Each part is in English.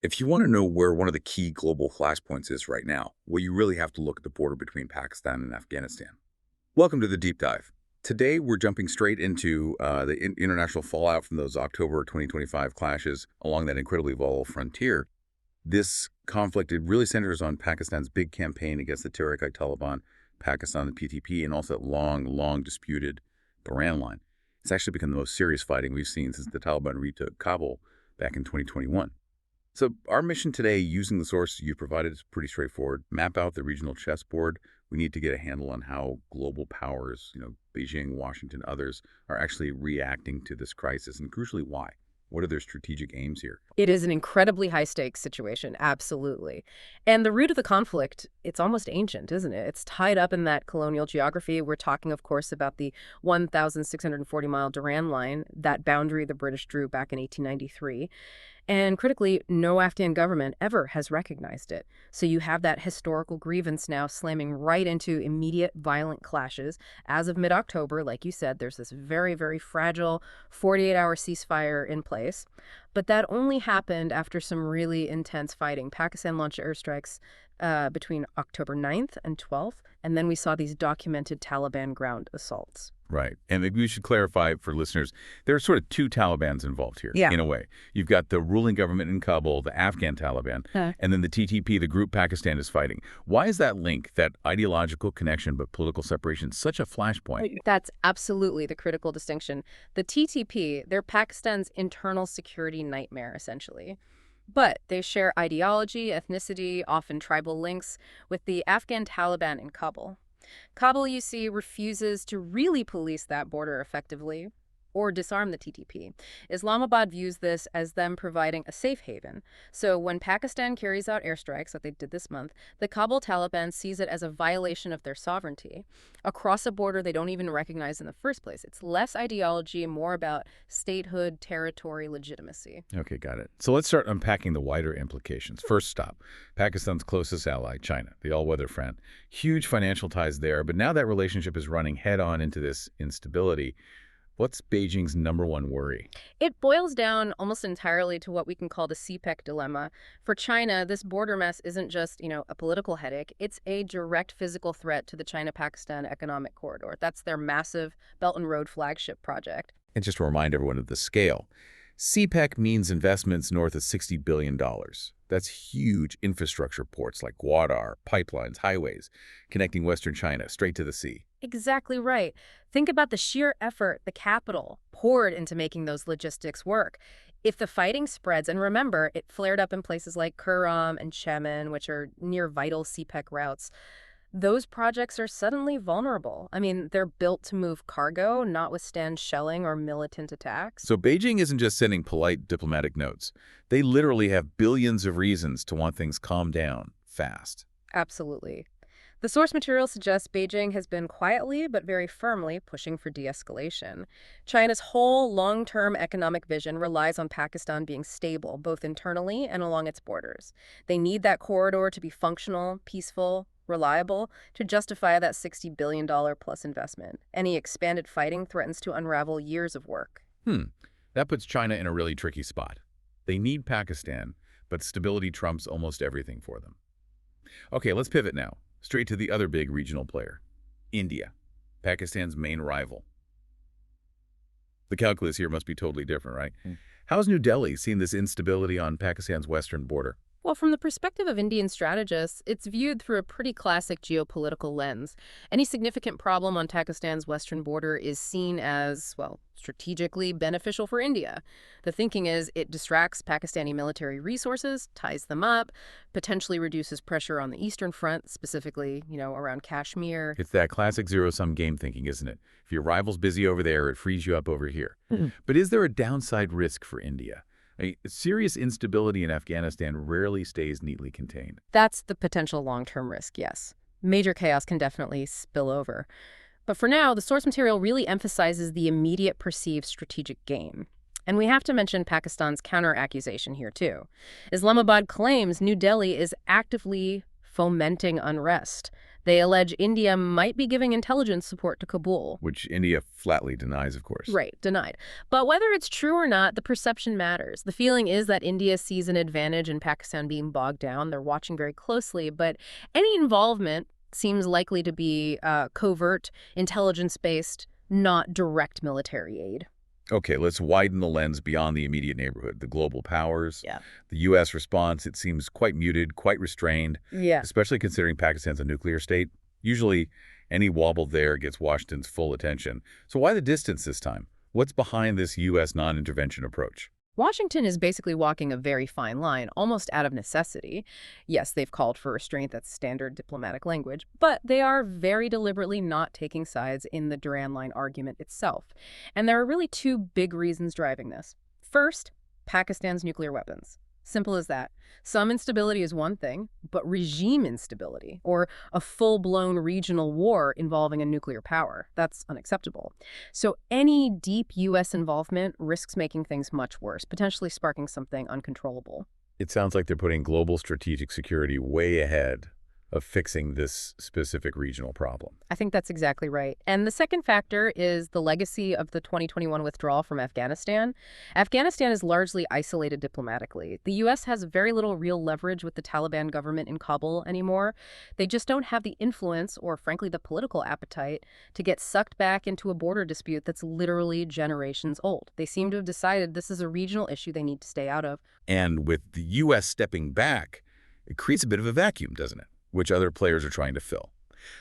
If you want to know where one of the key global flashpoints is right now, well, you really have to look at the border between Pakistan and Afghanistan. Welcome to the deep dive. Today, we're jumping straight into the international fallout from those October 2025 clashes along that incredibly volatile frontier. This conflict, it really centers on Pakistan's big campaign against the Tehrik-i Taliban, Pakistan, the PTP, and also that long disputed Durand Line. It's actually become the most serious fighting we've seen since the Taliban retook Kabul back in 2021. So our mission today, using the sources you provided, is pretty straightforward. Map out the regional chessboard. We need to get a handle on how global powers, Beijing, Washington, others, are actually reacting to this crisis, and crucially, why. What are their strategic aims here? It is an incredibly high-stakes situation, absolutely. And the root of the conflict, it's almost ancient, isn't it? It's tied up in that colonial geography. We're talking, of course, about the 1,640-mile Durand Line, that boundary the British drew back in 1893. And critically, no Afghan government ever has recognized it. So you have that historical grievance now slamming right into immediate violent clashes. As of mid-October, like you said, there's this very fragile 48-hour ceasefire in place. But that only happened after some really intense fighting. Pakistan launched airstrikes between October 9th and 12th, and then we saw these documented Taliban ground assaults. Right. And maybe we should clarify for listeners, there are sort of two Talibans involved here, in a way. You've got the ruling government in Kabul, the Afghan Taliban, and then the TTP, the group Pakistan is fighting. Why is that link, that ideological connection but political separation, such a flashpoint? That's absolutely the critical distinction. The TTP, they're Pakistan's internal security nightmare, essentially. But they share ideology, ethnicity, often tribal links with the Afghan Taliban in Kabul. Kabul, you see, refuses to really police that border effectively or disarm the TTP. Islamabad views this as them providing a safe haven. So when Pakistan carries out airstrikes, like they did this month, the Kabul Taliban sees it as a violation of their sovereignty. Across a border they don't even recognize in the first place. It's less ideology, more about statehood, territory, legitimacy. Okay, got it. So let's start unpacking the wider implications. First stop, Pakistan's closest ally, China, the all-weather friend. Huge financial ties there, but now that relationship is running head-on into this instability. What's Beijing's number one worry? It boils down almost entirely to what we can call the CPEC dilemma. For China, this border mess isn't just, a political headache. It's a direct physical threat to the China-Pakistan economic corridor. That's their massive Belt and Road flagship project. And just to remind everyone of the scale, CPEC means investments north of $60 billion. That's huge infrastructure ports like Gwadar, pipelines, highways, connecting Western China straight to the sea. Exactly right. Think about the sheer effort the capital poured into making those logistics work. If the fighting spreads, and remember, it flared up in places like Kurram and Chemen, which are near vital CPEC routes, those projects are suddenly vulnerable. I mean, they're built to move cargo, not withstand shelling or militant attacks. So Beijing isn't just sending polite diplomatic notes. They literally have billions of reasons to want things calmed down fast. Absolutely. The source material suggests Beijing has been quietly but very firmly pushing for de-escalation. China's whole long-term economic vision relies on Pakistan being stable, both internally and along its borders. They need that corridor to be functional, peaceful, reliable, to justify that $60 billion plus investment. Any expanded fighting threatens to unravel years of work. That puts China in a really tricky spot. They need Pakistan, but stability trumps almost everything for them. Okay, let's pivot now. Straight to the other big regional player, India, Pakistan's main rival. The calculus here must be totally different, right? How's New Delhi seen this instability on Pakistan's western border? Well, from the perspective of Indian strategists, it's viewed through a pretty classic geopolitical lens. Any significant problem on Pakistan's western border is seen as, strategically beneficial for India. The thinking is it distracts Pakistani military resources, ties them up, potentially reduces pressure on the Eastern Front, specifically, around Kashmir. It's that classic zero-sum game thinking, isn't it? If your rival's busy over there, it frees you up over here. But is there a downside risk for India? Serious instability in Afghanistan rarely stays neatly contained. That's the potential long-term risk, yes. Major chaos can definitely spill over. But for now, the source material really emphasizes the immediate perceived strategic gain. And we have to mention Pakistan's counter-accusation here, too. Islamabad claims New Delhi is actively fomenting unrest. They allege India might be giving intelligence support to Kabul. Which India flatly denies, of course. Right, denied. But whether it's true or not, the perception matters. The feeling is that India sees an advantage in Pakistan being bogged down. They're watching very closely, but any involvement seems likely to be covert, intelligence-based, not direct military aid. Okay, let's widen the lens beyond the immediate neighborhood. The global powers, Yeah. the U.S. response, it seems quite muted, quite restrained, Yeah. especially considering Pakistan's a nuclear state. Usually, any wobble there gets Washington's full attention. So why the distance this time? What's behind this U.S. non-intervention approach? Washington is basically walking a very fine line, almost out of necessity. Yes, they've called for restraint, that's standard diplomatic language, but they are very deliberately not taking sides in the Durand Line argument itself. And there are really two big reasons driving this. First, Pakistan's nuclear weapons. Simple as that. Some instability is one thing, but regime instability, or a full-blown regional war involving a nuclear power, that's unacceptable. So any deep U.S. involvement risks making things much worse, potentially sparking something uncontrollable. It sounds like they're putting global strategic security way ahead of fixing this specific regional problem. I think that's exactly right. And the second factor is the legacy of the 2021 withdrawal from Afghanistan. Afghanistan is largely isolated diplomatically. The U.S. has very little real leverage with the Taliban government in Kabul anymore. They just don't have the influence or, frankly, the political appetite to get sucked back into a border dispute that's literally generations old. They seem to have decided this is a regional issue they need to stay out of. And with the U.S. stepping back, it creates a bit of a vacuum, doesn't it? Which other players are trying to fill.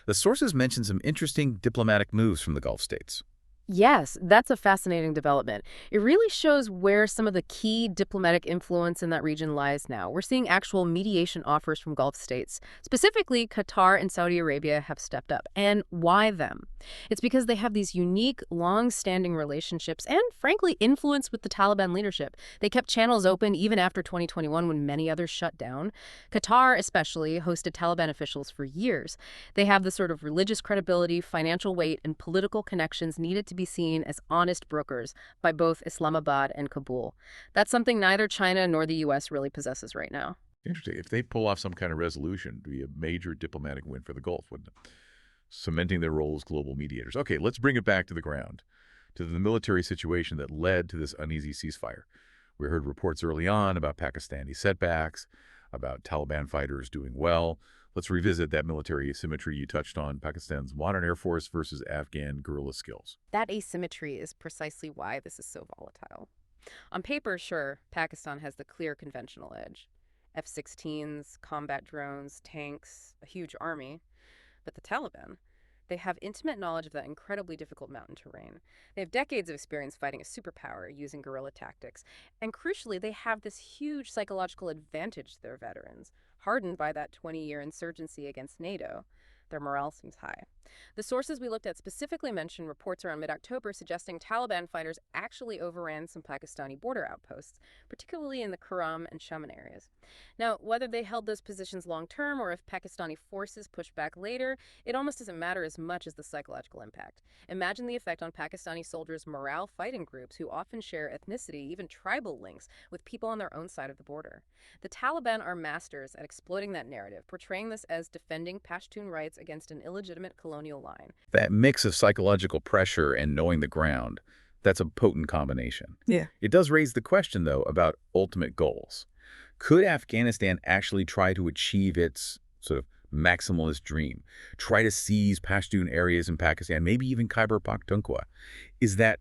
The sources mention some interesting diplomatic moves from the Gulf states. Yes, that's a fascinating development. It really shows where some of the key diplomatic influence in that region lies now. We're seeing actual mediation offers from Gulf states. Specifically, Qatar and Saudi Arabia have stepped up. And why them? It's because they have these unique, long-standing relationships and, frankly, influence with the Taliban leadership. They kept channels open even after 2021 when many others shut down. Qatar, especially, hosted Taliban officials for years. They have the sort of religious credibility, financial weight, and political connections needed to be seen as honest brokers by both Islamabad and Kabul. That's something neither China nor the U.S. really possesses right now. Interesting. If they pull off some kind of resolution, it would be a major diplomatic win for the Gulf, wouldn't it? Cementing their role as global mediators. Okay, let's bring it back to the ground, to the military situation that led to this uneasy ceasefire. We heard reports early on about Pakistani setbacks, about Taliban fighters doing well. Let's revisit that military asymmetry you touched on, Pakistan's modern Air Force versus Afghan guerrilla skills. That asymmetry is precisely why this is so volatile. On paper, sure, Pakistan has the clear conventional edge. F-16s, combat drones, tanks, a huge army. But the Taliban, they have intimate knowledge of that incredibly difficult mountain terrain. They have decades of experience fighting a superpower using guerrilla tactics. And crucially, they have this huge psychological advantage to their veterans, hardened by that 20-year insurgency against NATO. Their morale seems high. The sources we looked at specifically mention reports around mid-October suggesting Taliban fighters actually overran some Pakistani border outposts, particularly in the Kurram and Shaman areas. Now, whether they held those positions long-term or if Pakistani forces pushed back later, it almost doesn't matter as much as the psychological impact. Imagine the effect on Pakistani soldiers' morale fighting groups who often share ethnicity, even tribal links, with people on their own side of the border. The Taliban are masters at exploiting that narrative, portraying this as defending Pashtun rights against an illegitimate colonial line. That mix of psychological pressure and knowing the ground, that's a potent combination. Yeah. It does raise the question, though, about ultimate goals. Could Afghanistan actually try to achieve its sort of maximalist dream, try to seize Pashtun areas in Pakistan, maybe even Khyber Pakhtunkhwa? Is that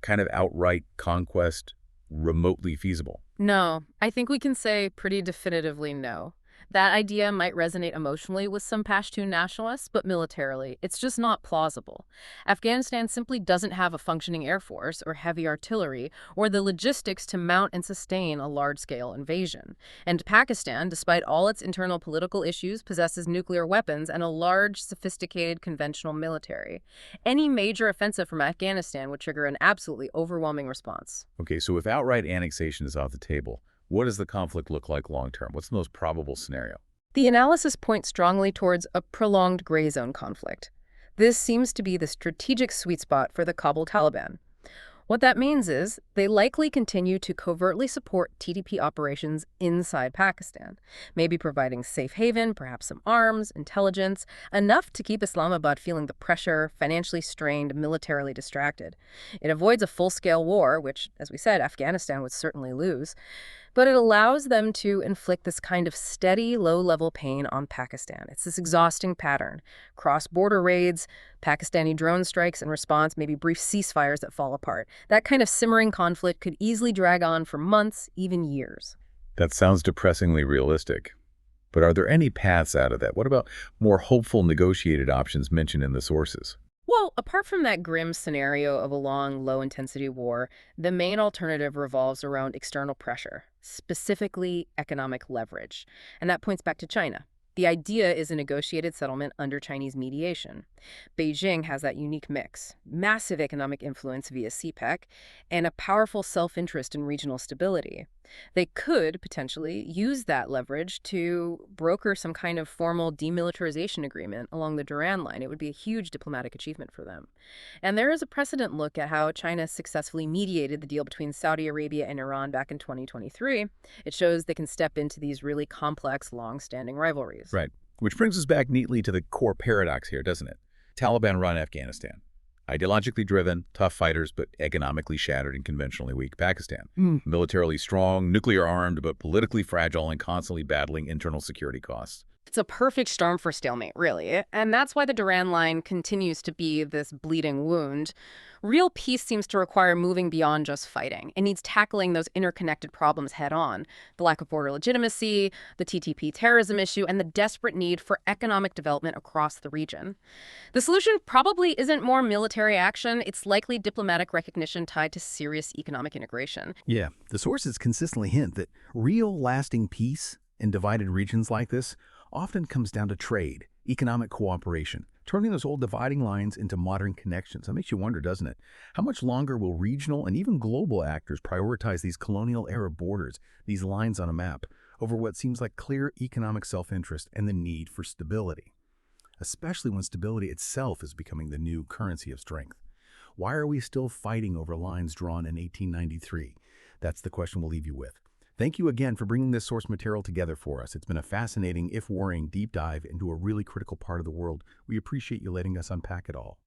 kind of outright conquest remotely feasible? No, I think we can say pretty definitively no. That idea might resonate emotionally with some Pashtun nationalists, but militarily, it's just not plausible. Afghanistan simply doesn't have a functioning air force or heavy artillery or the logistics to mount and sustain a large-scale invasion. And Pakistan, despite all its internal political issues, possesses nuclear weapons and a large, sophisticated conventional military. Any major offensive from Afghanistan would trigger an absolutely overwhelming response. Okay, so if outright annexation is off the table, what does the conflict look like long-term? What's the most probable scenario? The analysis points strongly towards a prolonged gray zone conflict. This seems to be the strategic sweet spot for the Kabul Taliban. What that means is they likely continue to covertly support TTP operations inside Pakistan, maybe providing safe haven, perhaps some arms, intelligence, enough to keep Islamabad feeling the pressure, financially strained, militarily distracted. It avoids a full-scale war, which, as we said, Afghanistan would certainly lose, but it allows them to inflict this kind of steady, low-level pain on Pakistan. It's this exhausting pattern. Cross-border raids, Pakistani drone strikes in response, maybe brief ceasefires that fall apart. That kind of simmering conflict could easily drag on for months, even years. That sounds depressingly realistic. But are there any paths out of that? What about more hopeful negotiated options mentioned in the sources? Well, apart from that grim scenario of a long, low-intensity war, the main alternative revolves around external pressure, specifically economic leverage. And that points back to China. The idea is a negotiated settlement under Chinese mediation. Beijing has that unique mix, massive economic influence via CPEC, and a powerful self-interest in regional stability. They could potentially use that leverage to broker some kind of formal demilitarization agreement along the Durand Line. It would be a huge diplomatic achievement for them. And there is a precedent look at how China successfully mediated the deal between Saudi Arabia and Iran back in 2023. It shows they can step into these really complex, long-standing rivalries. Right. Which brings us back neatly to the core paradox here, doesn't it? Taliban run Afghanistan. Ideologically driven, tough fighters, but economically shattered and conventionally weak Pakistan. Militarily strong, nuclear armed, but politically fragile and constantly battling internal security costs. It's a perfect storm for stalemate, really. And that's why the Durand Line continues to be this bleeding wound. Real peace seems to require moving beyond just fighting. It needs tackling those interconnected problems head on. The lack of border legitimacy, the TTP terrorism issue, and the desperate need for economic development across the region. The solution probably isn't more military action. It's likely diplomatic recognition tied to serious economic integration. Yeah, the sources consistently hint that real lasting peace in divided regions like this often comes down to trade, economic cooperation, turning those old dividing lines into modern connections. That makes you wonder, doesn't it? How much longer will regional and even global actors prioritize these colonial-era borders, these lines on a map, over what seems like clear economic self-interest and the need for stability? Especially when stability itself is becoming the new currency of strength. Why are we still fighting over lines drawn in 1893? That's the question we'll leave you with. Thank you again for bringing this source material together for us. It's been a fascinating, if worrying, deep dive into a really critical part of the world. We appreciate you letting us unpack it all.